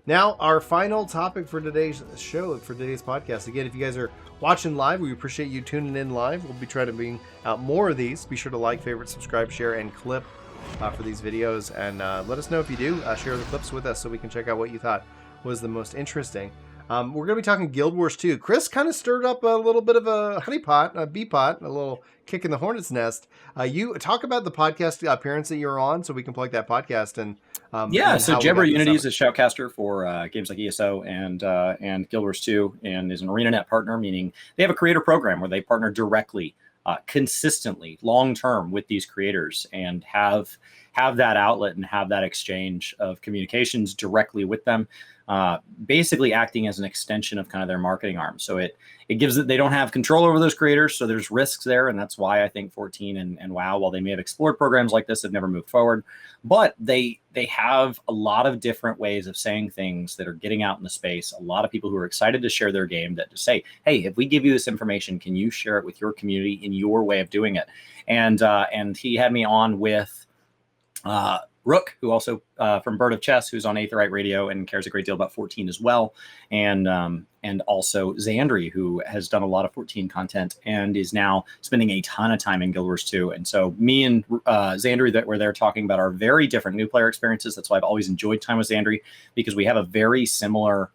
Now, our final topic for today's show, for today's podcast. Again, if you guys are watching live, we appreciate you tuning in live. We'll be trying to bring out more of these. Be sure to like, favorite, subscribe, share, and clip for these videos. And let us know if you do. Share the clips with us so we can check out what you thought was the most interesting. We're going to be talking Guild Wars 2. Chris kind of stirred up a little bit of a honeypot, a bee pot, a little kick in the hornet's nest. You talk about the podcast appearance that you're on so we can plug that podcast. And so Jabber Unity is a shoutcaster for games like ESO and Guild Wars 2, and is an ArenaNet partner, meaning they have a creator program where they partner directly, consistently, long term with these creators, and have that outlet and have that exchange of communications directly with them, basically acting as an extension of kind of their marketing arm. So it gives it, they don't have control over those creators, so there's risks there, and that's why I think 14 and WoW, while they may have explored programs like this, have never moved forward, but they have a lot of different ways of saying things that are getting out in the space. A lot of people who are excited to share their game, that to say, hey, if we give you this information, can you share it with your community in your way of doing it? And he had me on with Rook, who also from Bird of Chess, who's on Aetherite Radio and cares a great deal about 14 as well, and also Xandri, who has done a lot of 14 content and is now spending a ton of time in Guild Wars 2. And so me and Xandri, that were there talking about our very different new player experiences. That's why I've always enjoyed time with Xandri, because we have a very similar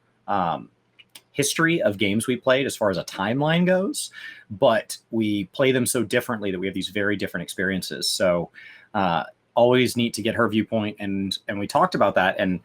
history of games we played as far as a timeline goes, but we play them so differently that we have these very different experiences. So always neat to get her viewpoint, and we talked about that. And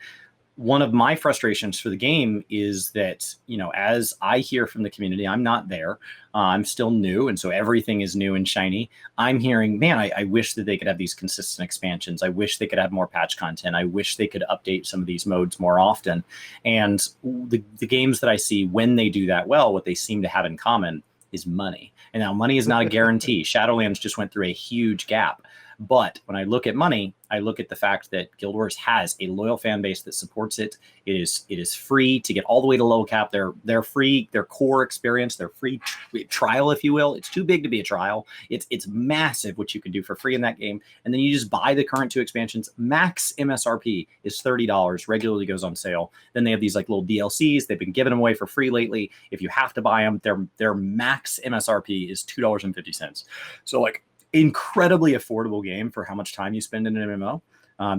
one of my frustrations for the game is that, you know, as I hear from the community, I'm not there, I'm still new, and so everything is new and shiny. I'm hearing, man, I wish that they could have these consistent expansions. I wish they could have more patch content. I wish they could update some of these modes more often. And the games that I see, when they do that well, what they seem to have in common is money. And now money is not a guarantee. Shadowlands just went through a huge gap. But when I look at money, I look at the fact that Guild Wars has a loyal fan base that supports it. It is free to get all the way to level cap. They're free, their core experience, their free trial, if you will. It's too big to be a trial. It's massive what you can do for free in that game. And then you just buy the current 2 expansions. Max MSRP is $30, regularly goes on sale. Then they have these like little DLCs. They've been giving them away for free lately. If you have to buy them, their max MSRP is $2.50. So like, incredibly affordable game for how much time you spend in an MMO.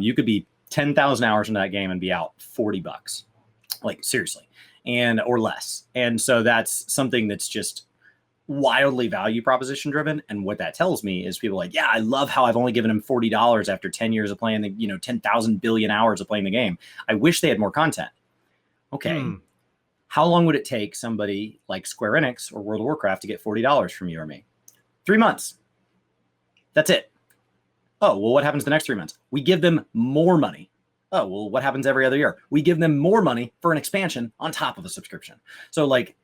You could be 10,000 hours into that game and be out $40, like seriously, or less. And so that's something that's just wildly value proposition driven. And what that tells me is people are like, yeah, I love how I've only given him $40 after 10 years of playing the, 10,000 billion hours of playing the game. I wish they had more content. Okay. How long would it take somebody like Square Enix or World of Warcraft to get $40 from you or me? 3 months. That's it. Oh, well, what happens the next 3 months? We give them more money. Oh, well, what happens every other year? We give them more money for an expansion on top of a subscription. So like,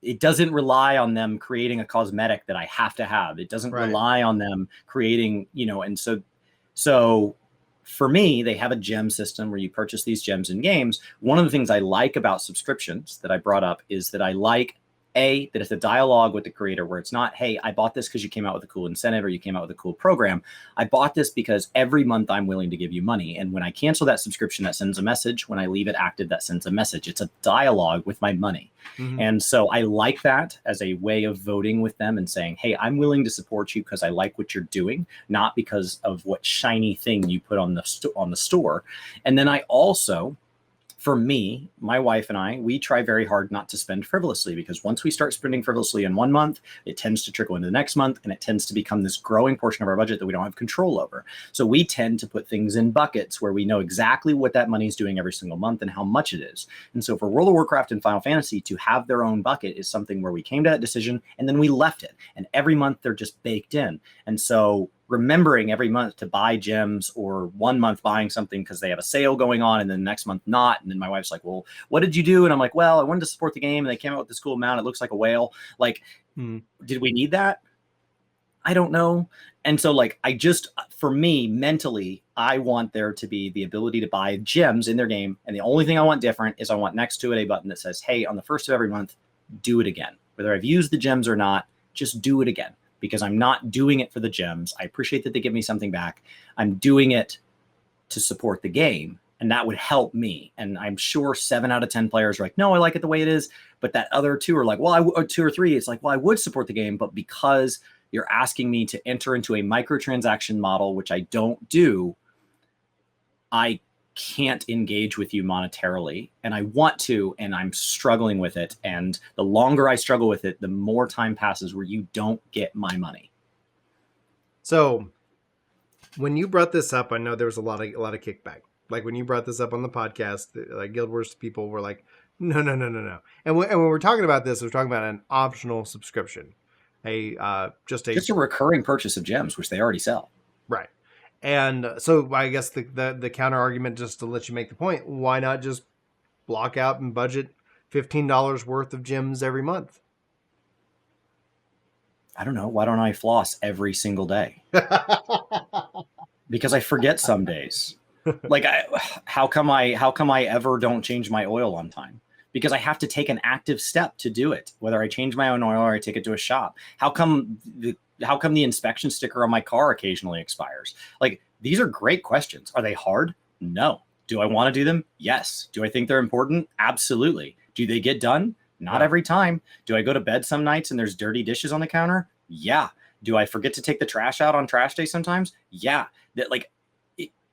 it doesn't rely on them creating a cosmetic that I have to have. It doesn't rely on them creating, and so for me, they have a gem system where you purchase these gems in games. One of the things I like about subscriptions that I brought up is that I like that it's a dialogue with the creator where it's not, hey, I bought this because you came out with a cool incentive or you came out with a cool program. I bought this because every month I'm willing to give you money. And when I cancel that subscription, that sends a message. When I leave it active, that sends a message. It's a dialogue with my money. And so I like that as a way of voting with them and saying, hey, I'm willing to support you because I like what you're doing, not because of what shiny thing you put on the store. And then I also, for me, my wife and I, we try very hard not to spend frivolously, because once we start spending frivolously in 1 month, it tends to trickle into the next month, and it tends to become this growing portion of our budget that we don't have control over. So we tend to put things in buckets where we know exactly what that money is doing every single month and how much it is. And so for World of Warcraft and Final Fantasy to have their own bucket is something where we came to that decision and then we left it. And every month they're just baked in. And so remembering every month to buy gems, or 1 month buying something because they have a sale going on and then the next month not. And then my wife's like, well, what did you do? And I'm like, well, I wanted to support the game and they came out with this cool amount. It looks like a whale. Like, did we need that? I don't know. And so like, for me, mentally, I want there to be the ability to buy gems in their game. And the only thing I want different is I want next to it a button that says, hey, on the first of every month, do it again. Whether I've used the gems or not, just do it again. Because I'm not doing it for the gems. I appreciate that they give me something back. I'm doing it to support the game. And that would help me. And I'm sure 7 out of 10 players are like, no, I like it the way it is. But that other 2 are like, well, or 2 or 3, it's like, well, I would support the game, but because you're asking me to enter into a microtransaction model, which I don't do, I can't engage with you monetarily. And I want to, and I'm struggling with it. And the longer I struggle with it, the more time passes where you don't get my money. So when you brought this up, I know there was a lot of kickback. Like when you brought this up on the podcast, like Guild Wars people were like, no. And when we're talking about this, we're talking about an optional subscription, just a recurring purchase of gems, which they already sell. Right. And so I guess the counter argument, just to let you make the point, why not just block out and budget $15 worth of gems every month? I don't know. Why don't I floss every single day? Because I forget some days. Like, how come I ever don't change my oil on time? Because I have to take an active step to do it, whether I change my own oil or I take it to a shop. How come the inspection sticker on my car occasionally expires? Like, these are great questions. Are they hard? No. Do I want to do them? Yes. Do I think they're important? Absolutely. Do they get done? Not every time. Do I go to bed some nights and there's dirty dishes on the counter? Yeah. Do I forget to take the trash out on trash day sometimes? Yeah.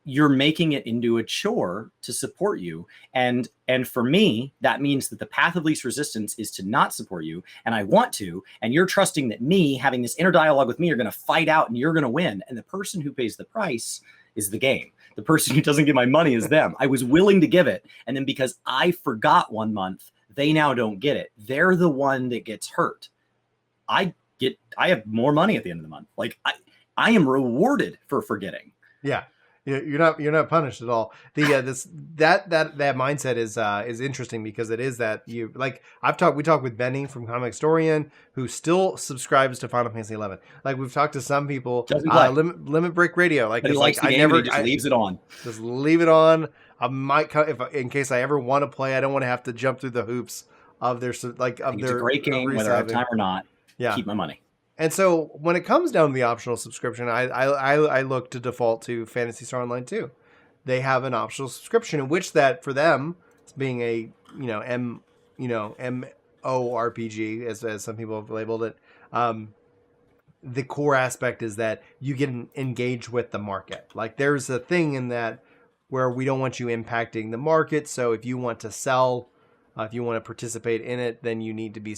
You're making it into a chore to support you. And for me, that means that the path of least resistance is to not support you. And I want to, and you're trusting that me having this inner dialogue with me are going to fight out and you're going to win. And the person who pays the price is the game. The person who doesn't get my money is them. I was willing to give it. And then because I forgot 1 month, they now don't get it. They're the one that gets hurt. I have more money at the end of the month. Like I am rewarded for forgetting. Yeah. You're not punished at all. That mindset is interesting because it is that we talked with Benny from Comic Historian, who still subscribes to Final Fantasy XI. Like we've talked to some people, Limit Break Radio, like but he likes the game, he just leaves it on. Just leave it on. I might in case I ever want to play. I don't want to have to jump through the hoops of their It's a great game, whether I have time or not. Yeah, keep my money. And so when it comes down to the optional subscription, I look to default to Phantasy Star Online 2. They have an optional subscription in which that for them, it's being a MMORPG as some people have labeled it. The core aspect is that you get engaged with the market. Like there's a thing in that where we don't want you impacting the market. So if you want to sell, if you want to participate in it, then you need to be,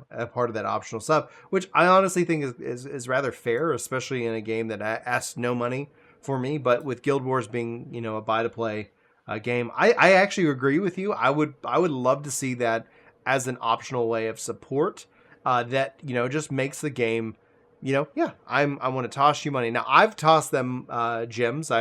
a part of that optional sub, which I honestly think is rather fair, especially in a game that asks no money for me. But with Guild Wars being, a buy to play game, I actually agree with you. I would love to see that as an optional way of support that, just makes the game, I want to toss you money. Now I've tossed them gems.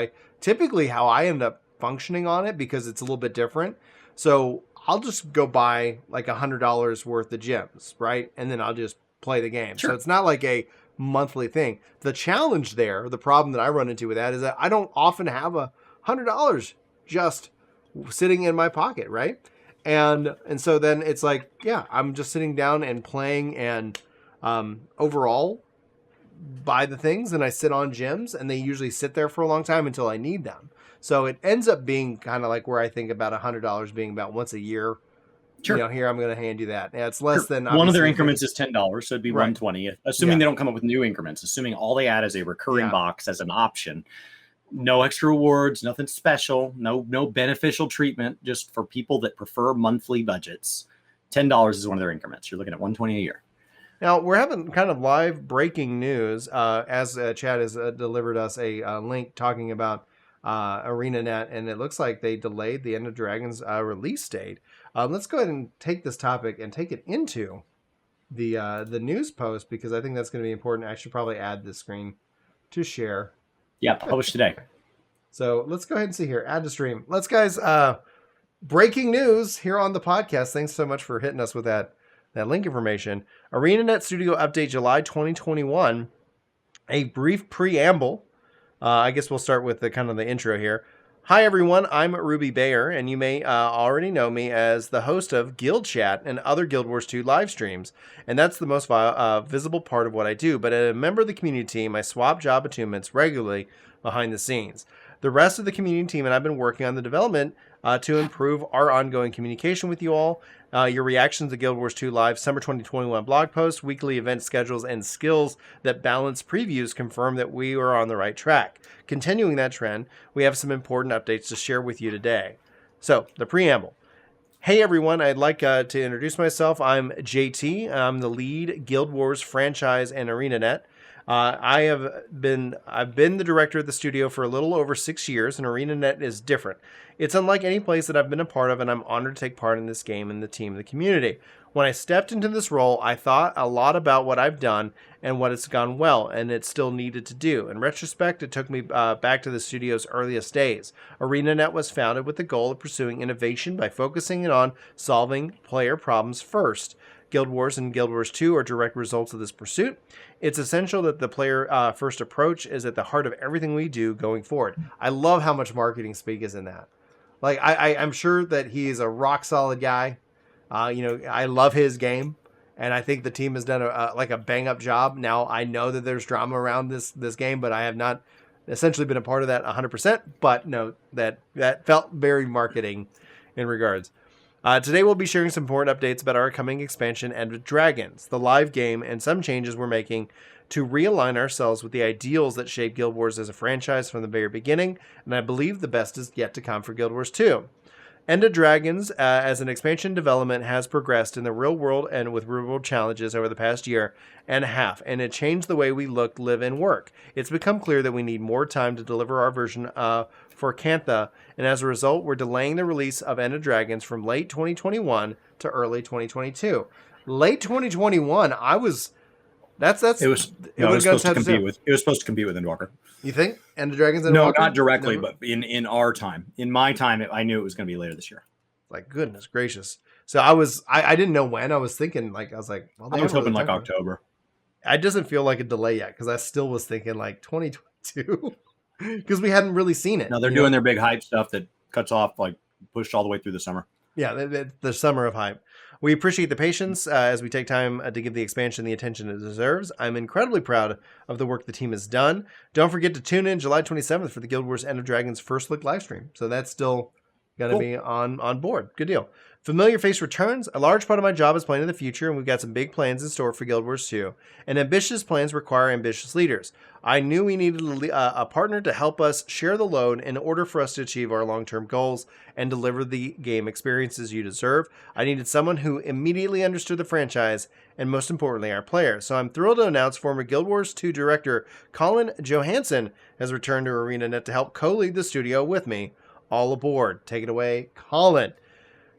Typically how I end up functioning on it, because it's a little bit different. So I'll just go buy like $100 worth of gems, right? And then I'll just play the game. Sure. So it's not like a monthly thing. The challenge there, the problem that I run into with that is that I don't often have $100 just sitting in my pocket, right? And so then it's like, I'm just sitting down and playing and overall buy the things and I sit on gems and they usually sit there for a long time until I need them. So it ends up being kind of like where I think about $100 being about once a year. Sure. Here I'm going to hand you that. Yeah, it's less than one of their increments is $10, so it'd be $120. Assuming they don't come up with new increments, assuming all they add is a recurring box as an option. No extra rewards, nothing special, no beneficial treatment, just for people that prefer monthly budgets. $10 is one of their increments. You're looking at $120 a year. Now, we're having kind of live breaking news as Chad has delivered us a link talking about ArenaNet, and it looks like they delayed the End of Dragons release date. Let's go ahead and take this topic and take it into the news post, because I think that's going to be important. I should probably add this screen to share. Yeah, published today. So let's go ahead and see here. Add to stream. Let's, guys, breaking news here on the podcast. Thanks so much for hitting us with that link information. ArenaNet Studio Update July 2021. A brief preamble. I guess we'll start with the intro here. Hi, everyone. I'm Ruby Bayer, and you may already know me as the host of Guild Chat and other Guild Wars 2 live streams. And that's the most visible part of what I do. But as a member of the community team, I swap job attunements regularly behind the scenes. The rest of the community team and I've been working on the development to improve our ongoing communication with you all. Your reactions to Guild Wars 2 Live Summer 2021 blog posts, weekly event schedules, and skills that balance previews confirm that we are on the right track. Continuing that trend, we have some important updates to share with you today. So, the preamble. Hey everyone, I'd like to introduce myself. I'm JT. I'm the lead Guild Wars franchise and ArenaNet. I've been the director of the studio for a little over 6 years, and ArenaNet is different. It's unlike any place that I've been a part of, and I'm honored to take part in this game and the team of the community. When I stepped into this role, I thought a lot about what I've done and what it's gone well, and it still needed to do. In retrospect, it took me back to the studio's earliest days. ArenaNet was founded with the goal of pursuing innovation by focusing on solving player problems first. Guild Wars and Guild Wars 2 are direct results of this pursuit. It's essential that the player first approach is at the heart of everything we do going forward. I love how much marketing speak is in that. Like, I'm sure that he's a rock solid guy. I love his game, and I think the team has done a bang up job. Now, I know that there's drama around this game, but I have not essentially been a part of that 100%. But no, that felt very marketing in regards. Today we'll be sharing some important updates about our coming expansion End of Dragons, the live game, and some changes we're making to realign ourselves with the ideals that shape Guild Wars as a franchise from the very beginning, and I believe the best is yet to come for Guild Wars 2. End of Dragons, as an expansion development, has progressed in the real world and with real world challenges over the past year and a half, and it changed the way we look, live, and work. It's become clear that we need more time to deliver our version for Cantha, and as a result, we're delaying the release of End of Dragons from late 2021 to early 2022. Late 2021, it was supposed to compete with Endwalker. You think End of Dragons? No, not directly, but in our time, in my time, I knew it was going to be later this year. Like, goodness gracious! So I didn't know when. I was thinking well, I was hoping like October. It doesn't feel like a delay yet because I still was thinking like 2022 because we hadn't really seen it. No, they're doing their big hype stuff that cuts off pushed all the way through the summer. Yeah, the summer of hype. We appreciate the patience as we take time to give the expansion the attention it deserves. I'm incredibly proud of the work the team has done. Don't forget to tune in July 27th for the Guild Wars End of Dragons first look live stream. So that's still going to be on board. Good deal. Familiar face returns. A large part of my job is planning the future, and we've got some big plans in store for Guild Wars 2. And ambitious plans require ambitious leaders. I knew we needed a partner to help us share the load in order for us to achieve our long-term goals and deliver the game experiences you deserve. I needed someone who immediately understood the franchise and, most importantly, our players. So I'm thrilled to announce former Guild Wars 2 director Colin Johansson has returned to ArenaNet to help co-lead the studio with me. All aboard. Take it away, Colin.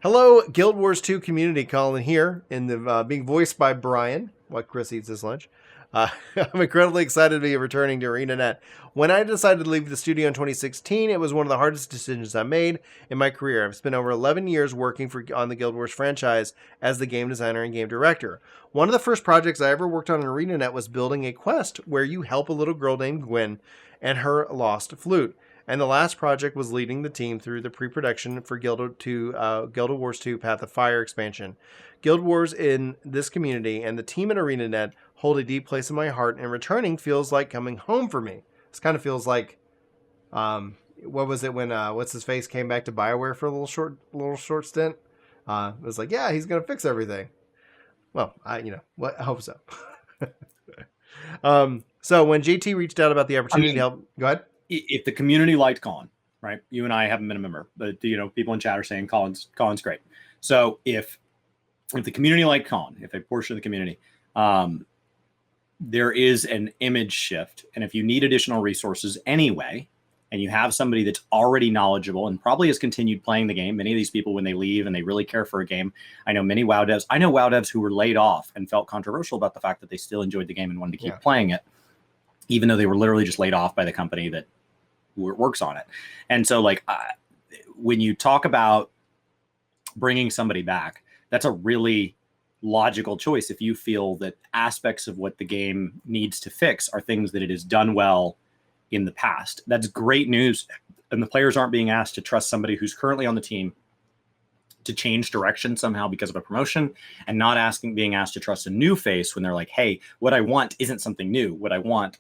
Hello, Guild Wars 2 community. Colin here, in the being voiced by Brian, while Chris eats his lunch. I'm incredibly excited to be returning to ArenaNet. When I decided to leave the studio in 2016, it was one of the hardest decisions I made in my career. I've spent over 11 years working on the Guild Wars franchise as the game designer and game director. One of the first projects I ever worked on in ArenaNet was building a quest where you help a little girl named Gwen and her lost flute. And the last project was leading the team through the pre-production for Guild Wars 2 Path of Fire expansion. Guild Wars in this community and the team at ArenaNet hold a deep place in my heart, and returning feels like coming home for me. This kind of feels like, what was it when what's-his-face came back to BioWare for a little short stint? It was like, yeah, he's going to fix everything. Well, I hope so. So when JT reached out about the opportunity to help, go ahead. If the community liked Colin, right? You and I haven't been a member, but people in chat are saying Colin's great. So if the community liked Colin, if a portion of the community, there is an image shift, and if you need additional resources anyway, and you have somebody that's already knowledgeable and probably has continued playing the game, many of these people when they leave and they really care for a game, I know many WoW devs. I know WoW devs who were laid off and felt controversial about the fact that they still enjoyed the game and wanted to keep playing it, even though they were literally just laid off by the company that works on it. And so when you talk about bringing somebody back, that's a really logical choice if you feel that aspects of what the game needs to fix are things that it has done well in the past. That's great news. And the players aren't being asked to trust somebody who's currently on the team to change direction somehow because of a promotion, and not being asked to trust a new face when they're like, hey, what I want isn't something new. What I want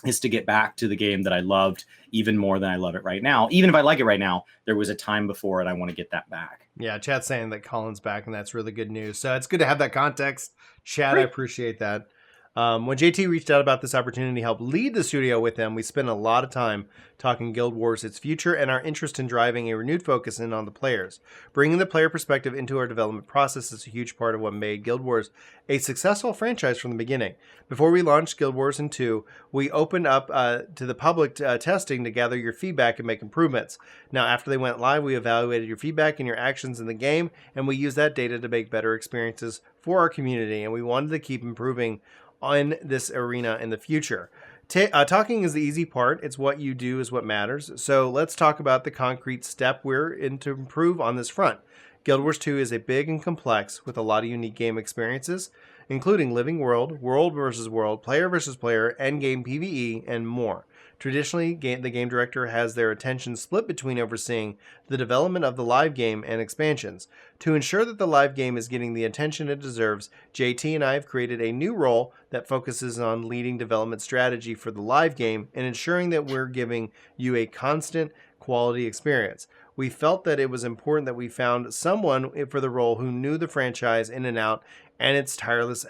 is to get back to the game that I loved even more than I love it right now. Even if I like it right now, there was a time before and I want to get that back. Yeah, chat's saying that Colin's back, and that's really good news. So it's good to have that context. Chat, Great. I appreciate that. When JT reached out about this opportunity to help lead the studio with them, we spent a lot of time talking Guild Wars, its future, and our interest in driving a renewed focus in on the players. Bringing the player perspective into our development process is a huge part of what made Guild Wars a successful franchise from the beginning. Before we launched Guild Wars in 2, we opened up to the public testing to gather your feedback and make improvements. Now, after they went live, we evaluated your feedback and your actions in the game, and we used that data to make better experiences for our community, and we wanted to keep improving on this arena in the future. Talking is the easy part. It's what you do is what matters. So let's talk about the concrete step we're in to improve on this front. Guild Wars 2 is a big and complex with a lot of unique game experiences, including living world, world versus world, player versus player, endgame PvE, and more. Traditionally, the game director has their attention split between overseeing the development of the live game and expansions. To ensure that the live game is getting the attention it deserves, JT and I have created a new role that focuses on leading development strategy for the live game and ensuring that we're giving you a constant quality experience. We felt that it was important that we found someone for the role who knew the franchise in and out and its tireless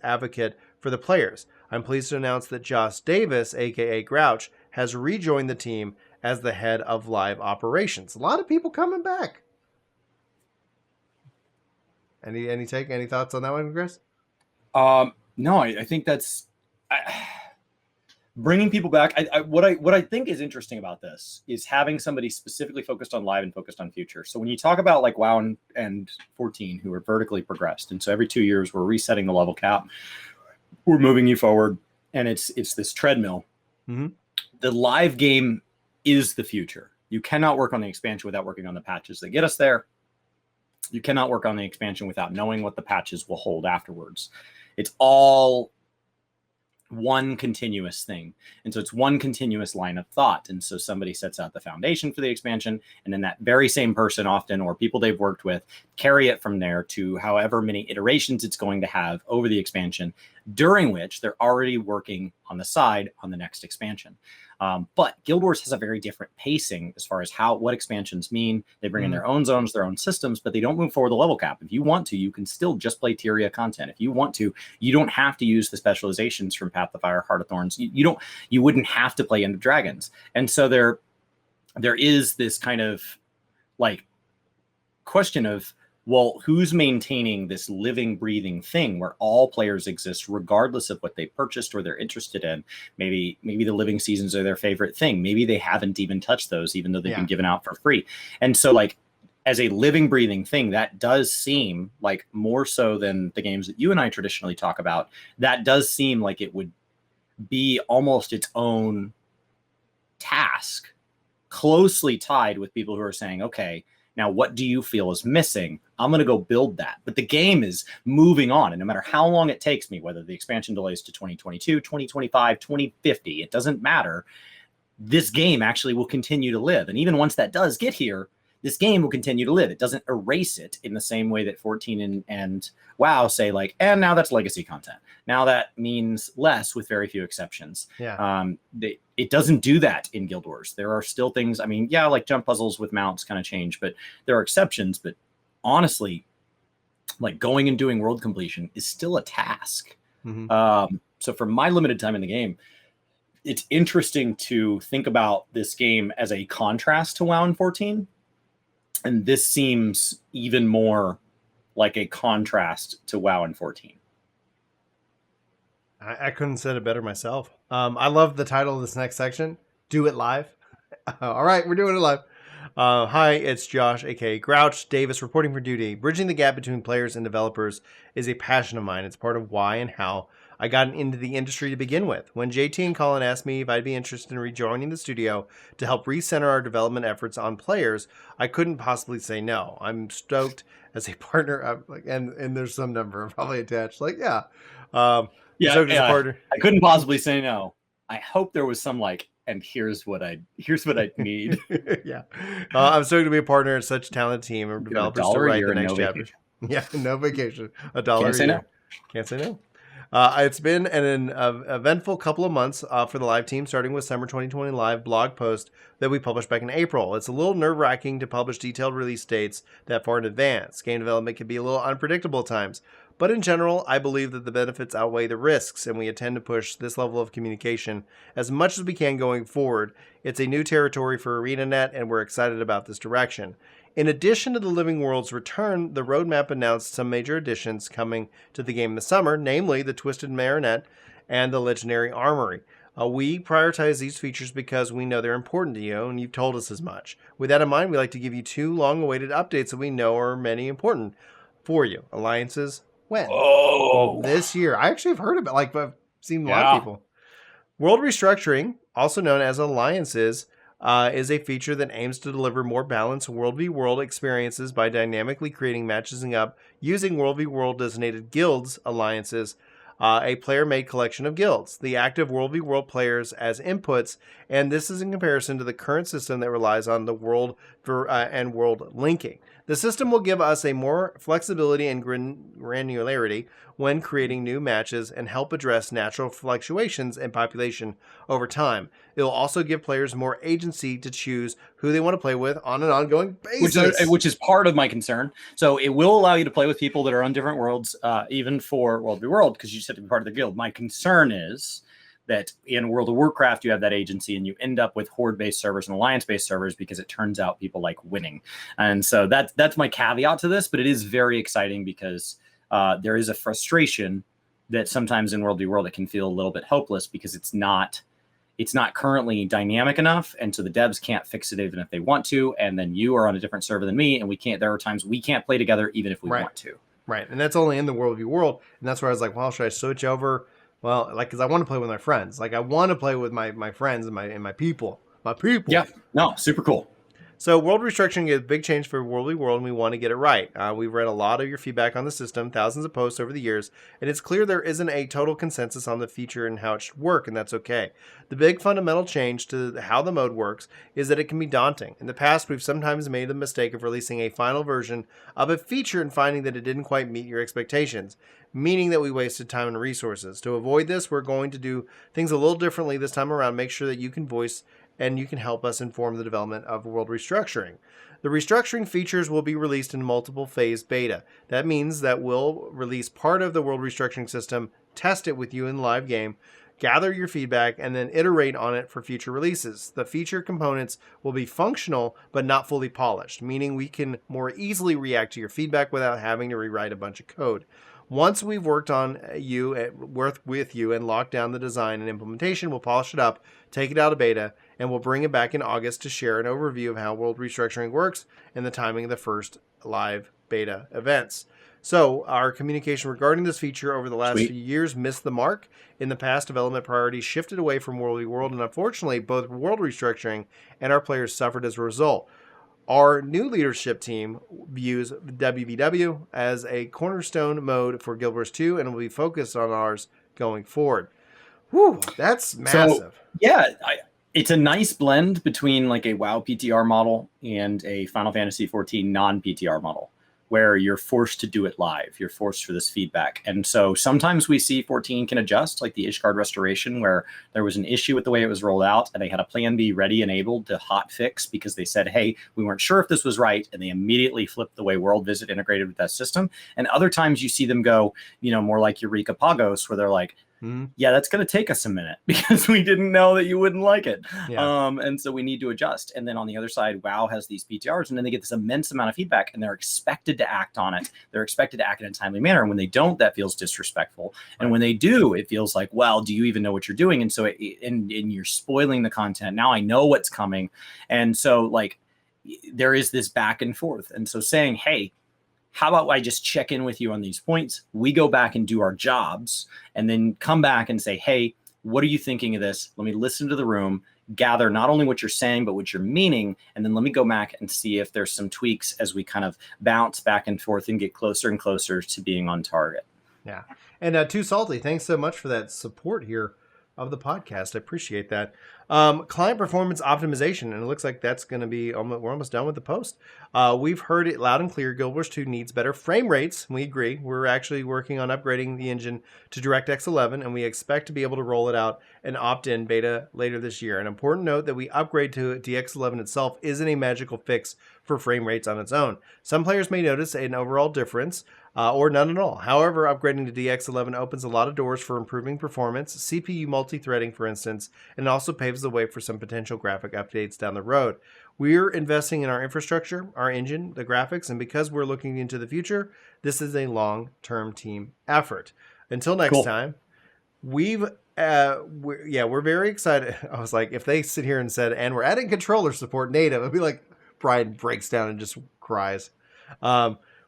advocate for the players. I'm pleased to announce that Josh Davis, aka Grouch, has rejoined the team as the head of live operations. A lot of people coming back. Any thoughts on that one, Chris? No, I think that's bringing people back. What I think is interesting about this is having somebody specifically focused on live and focused on future. So when you talk about like WoW and 14, who are vertically progressed, and so every 2 years we're resetting the level cap, we're moving you forward, and it's this treadmill. Mm-hmm. The live game is the future. You cannot work on the expansion without working on the patches that get us there. You cannot work on the expansion without knowing what the patches will hold afterwards. It's all one continuous thing. And so it's one continuous line of thought. And so somebody sets out the foundation for the expansion, and then that very same person often, or people they've worked with, carry it from there to however many iterations it's going to have over the expansion, during which they're already working on the side on the next expansion. But Guild Wars has a very different pacing as far as what expansions mean. They bring in their own zones, their own systems, but they don't move forward the level cap. If you want to, you can still just play Tyria content. If you want to, you don't have to use the specializations from Path of Fire, Heart of Thorns. You wouldn't have to play End of Dragons. And so there is this kind of like question of, well, who's maintaining this living, breathing thing where all players exist regardless of what they purchased or they're interested in? Maybe the living seasons are their favorite thing. Maybe they haven't even touched those, even though they've been given out for free. And so like as a living, breathing thing, that does seem like more so than the games that you and I traditionally talk about, that does seem like it would be almost its own task, closely tied with people who are saying, okay, now, what do you feel is missing? I'm going to go build that. But the game is moving on. And no matter how long it takes me, whether the expansion delays to 2022, 2025, 2050, it doesn't matter. This game actually will continue to live. And even once that does get here, this game will continue to live. It doesn't erase it in the same way that 14 and WoW say like, and now that's legacy content. Now that means less with very few exceptions. Yeah. It doesn't do that in Guild Wars. There are still things, I mean, yeah, like jump puzzles with mounts kind of change, but there are exceptions. But honestly, like going and doing world completion is still a task. Mm-hmm. So for my limited time in the game, it's interesting to think about this game as a contrast to WoW and 14. And this seems even more like a contrast to WoW and 14. I couldn't said it better myself. I love the title of this next section. Do it live. All right, we're doing it live. Hi, it's Josh, aka Grouch Davis, reporting for duty. Bridging the gap between players and developers is a passion of mine. It's part of why and how I got into the industry to begin with. When JT and Colin asked me if I'd be interested in rejoining the studio to help recenter our development efforts on players, I couldn't possibly say no. I'm stoked as a partner, and there's some number probably attached. Like, yeah. I couldn't possibly say no. I hope there was some like, and here's what I need. Yeah. I'm stoked to be a partner in such a talented team of developers to write the next chapter. Yeah, no vacation. $1 a year. Can't say no. It's been an eventful couple of months for the live team, starting with Summer 2020 Live blog post that we published back in April. It's a little nerve-wracking to publish detailed release dates that far in advance. Game development can be a little unpredictable at times. But in general, I believe that the benefits outweigh the risks, and we intend to push this level of communication as much as we can going forward. It's a new territory for ArenaNet, and we're excited about this direction. In addition to the Living World's return, the roadmap announced some major additions coming to the game this summer, namely the Twisted Marionette and the Legendary Armory. We prioritize these features because we know they're important to you, and you've told us as much. With that in mind, we like to give you 2 long-awaited updates that we know are many important for you. Alliances, when? Oh, This year. I actually have heard about it. I've seen a lot of people. World Restructuring, also known as Alliances, is a feature that aims to deliver more balanced World v. World experiences by dynamically creating matching up using World v. World designated guilds, alliances, a player-made collection of guilds, the active World v. World players as inputs, and this is in comparison to the current system that relies on the world and world linking. The system will give us a more flexibility and granularity when creating new matches and help address natural fluctuations in population over time. It will also give players more agency to choose who they want to play with on an ongoing basis. Which is part of my concern. So it will allow you to play with people that are on different worlds, even for World v. World, because you just have to be part of the guild. My concern is that in World of Warcraft, you have that agency and you end up with horde-based servers and alliance-based servers because it turns out people like winning. And so that's my caveat to this, but it is very exciting because there is a frustration that sometimes in World v. World it can feel a little bit hopeless because it's not currently dynamic enough, and so the devs can't fix it even if they want to, and then you are on a different server than me, and there are times we can't play together even if we want to. Right, and that's only in the World v. World, and that's where I was like, well, should I switch over? Well, because I want to play with my friends. I want to play with my friends and my people. My people. Yeah, no, super cool. So World Restructuring is a big change for World v. World, and we want to get it right. We've read a lot of your feedback on the system, thousands of posts over the years, and it's clear there isn't a total consensus on the feature and how it should work, and that's okay. The big fundamental change to how the mode works is that it can be daunting. In the past, we've sometimes made the mistake of releasing a final version of a feature and finding that it didn't quite meet your expectations, meaning that we wasted time and resources. To avoid this, we're going to do things a little differently this time around, make sure that you can voice and you can help us inform the development of World Restructuring. The restructuring features will be released in multiple phase beta. That means that we'll release part of the World Restructuring system, test it with you in the live game, gather your feedback, and then iterate on it for future releases. The feature components will be functional, but not fully polished, meaning we can more easily react to your feedback without having to rewrite a bunch of code. Once we've worked with you and locked down the design and implementation, we'll polish it up, take it out of beta, and we'll bring it back in August to share an overview of how World Restructuring works and the timing of the first live beta events. So our communication regarding this feature over the last few years missed the mark. In the past, development priorities shifted away from World v. World, and unfortunately, both World Restructuring and our players suffered as a result. Our new leadership team views WVW as a cornerstone mode for Guild Wars 2 and will be focused on ours going forward. Whew, that's massive. So, yeah, it's a nice blend between like a WoW PTR model and a Final Fantasy XIV non-PTR model, where you're forced to do it live. You're forced for this feedback. And so sometimes we see 14 can adjust, like the Ishgard restoration, where there was an issue with the way it was rolled out, and they had a plan B ready and able to hot fix because they said, hey, we weren't sure if this was right, and they immediately flipped the way World Visit integrated with that system. And other times you see them go, more like Eureka Pagos, where they're like, yeah, that's going to take us a minute because we didn't know that you wouldn't like it. Yeah. And so we need to adjust. And then on the other side, WoW has these PTRs, and then they get this immense amount of feedback, and they're expected to act on it. They're expected to act in a timely manner. And when they don't, that feels disrespectful. And when they do, it feels like, well, do you even know what you're doing? And so and you're spoiling the content. Now I know what's coming. And so like there is this back and forth. And so saying, hey, how about I just check in with you on these points? We go back and do our jobs and then come back and say, hey, what are you thinking of this? Let me listen to the room, gather not only what you're saying, but what you're meaning. And then let me go back and see if there's some tweaks as we kind of bounce back and forth and get closer and closer to being on target. Yeah. And Too Salty, thanks so much for that support here of the podcast. I appreciate that. Client performance optimization, and it looks like that's going to be we're almost done with the post. We've heard it loud and clear. Guild Wars 2 needs better frame rates. We agree. We're actually working on upgrading the engine to DirectX 11, and we expect to be able to roll it out and opt-in beta later this year. An important note that we upgrade to DX 11 itself isn't a magical fix for frame rates on its own. Some players may notice an overall difference, or none at all. However, upgrading to DX11 opens a lot of doors for improving performance, CPU multi-threading, for instance, and also paves the way for some potential graphic updates down the road. We're investing in our infrastructure, our engine, the graphics, and because we're looking into the future, this is a long-term team effort. Until next time, we're very excited. I was like, if they sit here and said, and we're adding controller support native, I'd be like, Brian breaks down and just cries.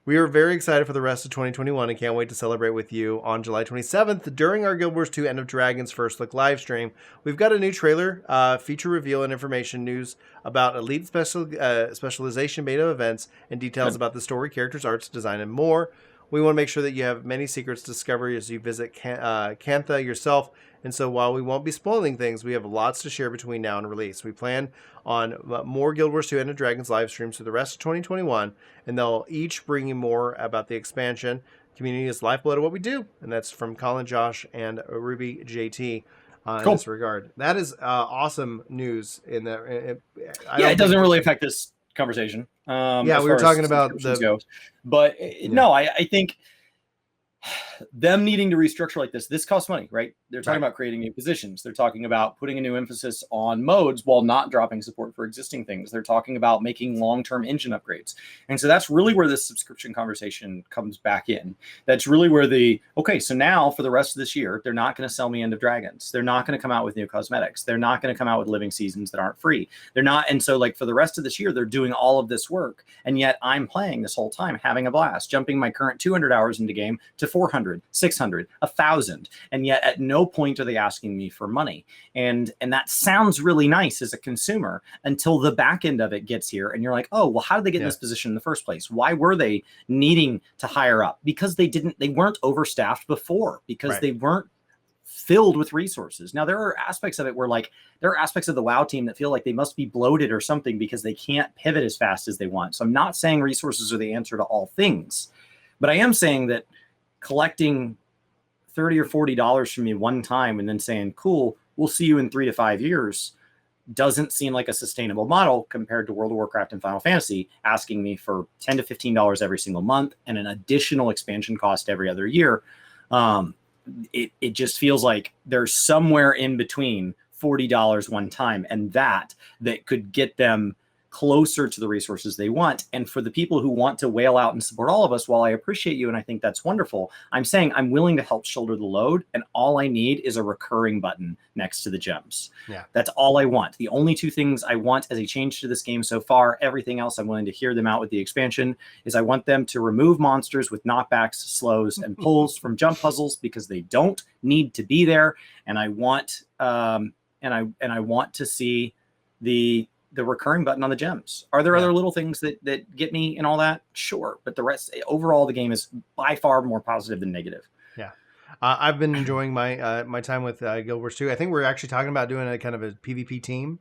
We are very excited for the rest of 2021 and can't wait to celebrate with you on July 27th during our Guild Wars 2 End of Dragons First Look live stream. We've got a new trailer, feature reveal, and information news about Elite specialization beta events and details about the story, characters, arts, design, and more. We want to make sure that you have many secrets to discover as you visit Cantha yourself. And so while we won't be spoiling things, we have lots to share between now and release. We plan on more Guild Wars 2 End of Dragons live streams for the rest of 2021, and they'll each bring you more about the expansion. Community is lifeblood of what we do, and that's from Colin, Josh, and Ruby JT in this regard. That is awesome news. In that, it doesn't really affect this conversation. We were talking about the goes. But no, I think them needing to restructure like this costs money, right? They're talking about creating new positions. They're talking about putting a new emphasis on modes while not dropping support for existing things. They're talking about making long-term engine upgrades. And so that's really where this subscription conversation comes back in. That's really where so now for the rest of this year, they're not going to sell me End of Dragons. They're not going to come out with new cosmetics. They're not going to come out with living seasons that aren't free. They're not. And so like for the rest of this year, they're doing all of this work. And yet I'm playing this whole time, having a blast, jumping my current 200 hours into game to 400, 600, 1,000. And yet at no point are they asking me for money. And that sounds really nice as a consumer until the back end of it gets here. And you're like, oh, well, how did they get in this position in the first place? Why were they needing to hire up? Because they weren't overstaffed before, because they weren't filled with resources. Now, there are aspects of it where there are aspects of the WoW team that feel like they must be bloated or something because they can't pivot as fast as they want. So I'm not saying resources are the answer to all things, but I am saying that collecting $30 or $40 from me one time and then saying, cool, we'll see you in 3 to 5 years doesn't seem like a sustainable model compared to World of Warcraft and Final Fantasy asking me for $10 to $15 every single month and an additional expansion cost every other year. It just feels like there's somewhere in between $40 one time and that could get them closer to the resources they want. And for the people who want to wail out and support all of us, while I appreciate you and I think that's wonderful, I'm saying I'm willing to help shoulder the load, and all I need is a recurring button next to the gems. That's all I want. The only two things I want as a change to this game so far, everything else I'm willing to hear them out with the expansion, is I want them to remove monsters with knockbacks, slows, and pulls from jump puzzles because they don't need to be there. And I want I want to see the recurring button on the gems. Are there other little things that get me and all that? Sure. But the rest, overall, the game is by far more positive than negative. Yeah. I've been enjoying my time with Guild Wars 2. I think we're actually talking about doing a kind of a PvP team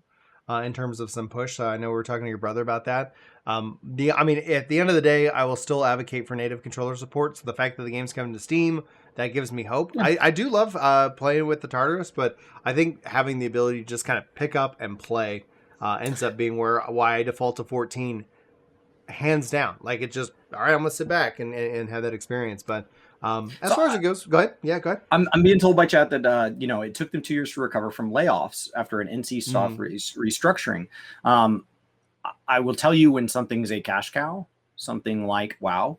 in terms of some push. I know we were talking to your brother about that. At the end of the day, I will still advocate for native controller support. So the fact that the game's coming to Steam, that gives me hope. I do love playing with the Tartarus, but I think having the ability to just kind of pick up and play ends up being why I default to 14, hands down. Like, it just, all right, I'm gonna sit back and have that experience. But as far as it goes, go ahead. Yeah, go ahead. I'm being told by chat that it took them 2 years to recover from layoffs after an NC soft restructuring. I will tell you, when something's a cash cow, something like WoW,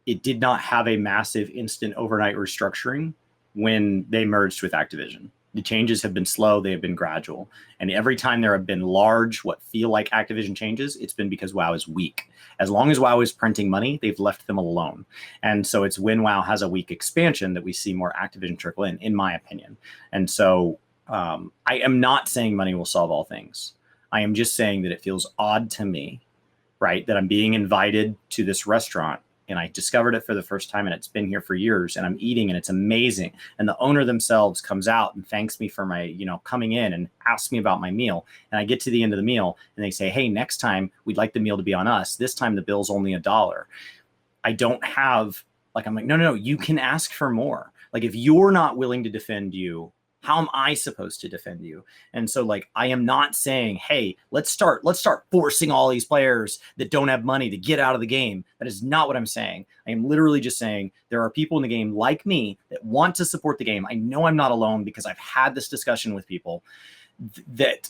it did not have a massive instant overnight restructuring when they merged with Activision. The changes have been slow. They have been gradual. And every time there have been large, what feel like Activision changes, it's been because WoW is weak. As long as WoW is printing money, they've left them alone. And so it's when WoW has a weak expansion that we see more Activision trickle in my opinion. And so I am not saying money will solve all things. I am just saying that it feels odd to me, right, that I'm being invited to this restaurant and I discovered it for the first time, and it's been here for years, and I'm eating, and it's amazing. And the owner themselves comes out and thanks me for my, you know, coming in and asks me about my meal. And I get to the end of the meal and they say, hey, next time we'd like the meal to be on us. This time the bill's only $1. I don't have, like, I'm like, no, you can ask for more. Like, if you're not willing to defend you, how am I supposed to defend you? And so, like, I am not saying, hey, let's start forcing all these players that don't have money to get out of the game. That is not what I'm saying. I am literally just saying there are people in the game like me that want to support the game. I know I'm not alone because I've had this discussion with people that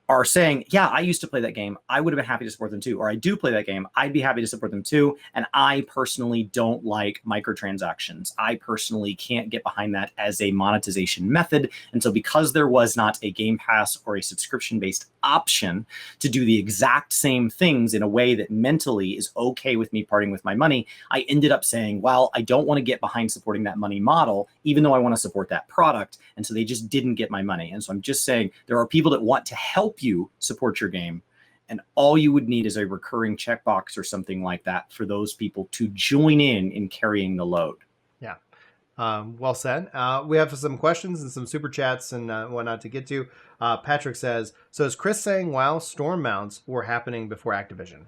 are saying, yeah, I used to play that game. I would have been happy to support them too. Or I do play that game. I'd be happy to support them too. And I personally don't like microtransactions. I personally can't get behind that as a monetization method. And so because there was not a Game Pass or a subscription-based option to do the exact same things in a way that mentally is okay with me parting with my money, I ended up saying, well, I don't want to get behind supporting that money model, even though I want to support that product. And so they just didn't get my money. And so I'm just saying there are people that want to help you support your game, and all you would need is a recurring checkbox or something like that for those people to join in carrying the load. Yeah. Well said. We have some questions and some super chats and whatnot to get to. Patrick says, so is Chris saying WoW storm mounts were happening before Activision?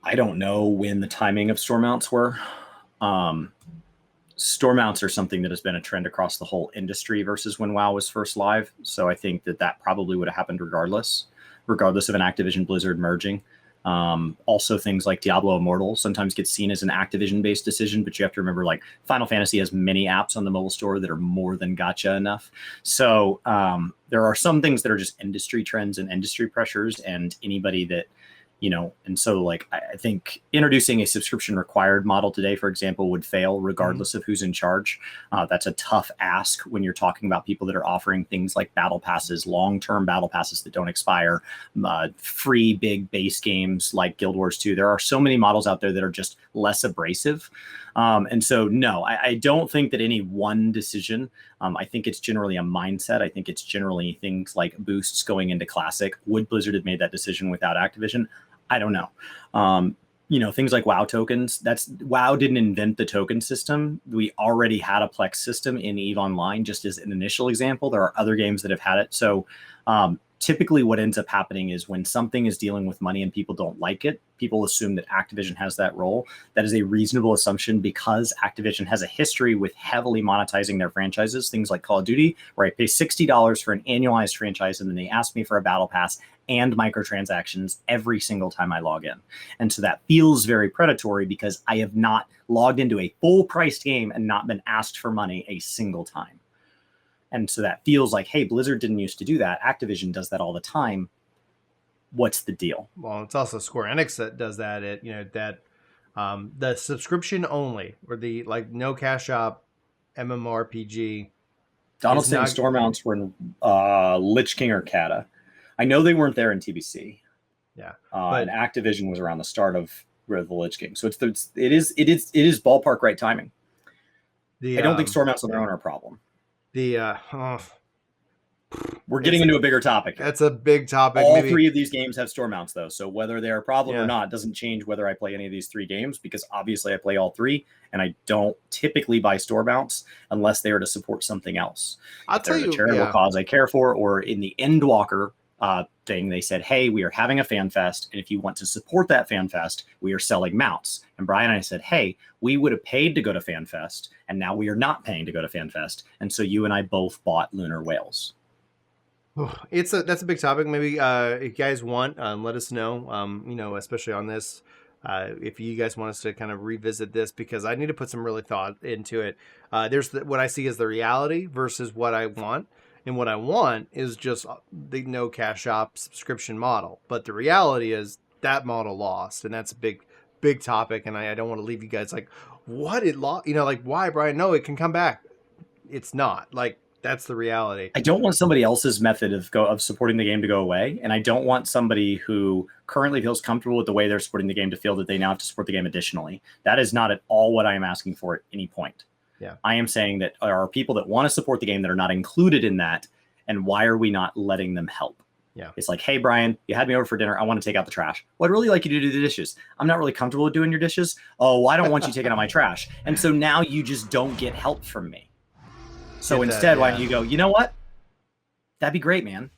I don't know when the timing of storm mounts were. Store mounts are something that has been a trend across the whole industry versus when WoW was first live. So I think that probably would have happened regardless of an Activision Blizzard merging. Also things like Diablo Immortal sometimes get seen as an Activision-based decision, but you have to remember, like, Final Fantasy has many apps on the mobile store that are more than gacha enough. So there are some things that are just industry trends and industry pressures, and anybody that, you know, and so, like, I think introducing a subscription required model today, for example, would fail regardless of who's in charge. That's a tough ask when you're talking about people that are offering things like battle passes, long-term battle passes that don't expire, free big base games like Guild Wars 2. There are so many models out there that are just less abrasive. And so, no, I don't think that any one decision, I think it's generally a mindset. I think it's generally things like boosts going into Classic. Would Blizzard have made that decision without Activision? I don't know. You know, things like WoW tokens, WoW didn't invent the token system. We already had a Plex system in EVE Online, just as an initial example. There are other games that have had it. So typically what ends up happening is when something is dealing with money and people don't like it, people assume that Activision has that role. That is a reasonable assumption because Activision has a history with heavily monetizing their franchises, things like Call of Duty, where I pay $60 for an annualized franchise and then they ask me for a battle pass and microtransactions every single time I log in. And so that feels very predatory because I have not logged into a full-priced game and not been asked for money a single time. And so that feels like, hey, Blizzard didn't used to do that. Activision does that all the time. What's the deal? Well, it's also Square Enix that does that. The subscription only, or the, like, no cash shop MMORPG. Donald's saying store mounts were in Lich King or Kata. I know they weren't there in TBC. Yeah, but Activision was around the start of the Lich King, so it is ballpark right timing. I don't think store mounts on their own are a problem. We're getting into a bigger topic. That's a big topic. All three of these games have store mounts, though. So whether they're a problem or not doesn't change whether I play any of these three games, because obviously I play all three, and I don't typically buy store mounts unless they are to support something else. If there's a charitable cause I care for, or in the Endwalker thing, they said, hey, we are having a fan fest, and if you want to support that fan fest, we are selling mounts. And Brian and I said, hey, we would have paid to go to fan fest, and now we are not paying to go to fan fest. And so you and I both bought Lunar Whales. That's a big topic. Maybe if you guys want, let us know, especially on this, if you guys want us to kind of revisit this, because I need to put some really thought into it. There's what I see as the reality versus what I want. And what I want is just the no cash shop subscription model. But the reality is that model lost. And that's a big topic. And I don't want to leave you guys like, what, it lost? Like, why, Brian? No, it can come back. It's not. Like, that's the reality. I don't want somebody else's method of supporting the game to go away. And I don't want somebody who currently feels comfortable with the way they're supporting the game to feel that they now have to support the game additionally. That is not at all what I am asking for at any point. Yeah, I am saying that there are people that want to support the game that are not included in that, and why are we not letting them help? Yeah. It's like, hey, Brian, you had me over for dinner. I want to take out the trash. Well, I'd really like you to do the dishes. I'm not really comfortable with doing your dishes. Oh, I don't want you taking out my trash. And so now you just don't get help from me. So instead, why don't you go, you know what? That'd be great, man.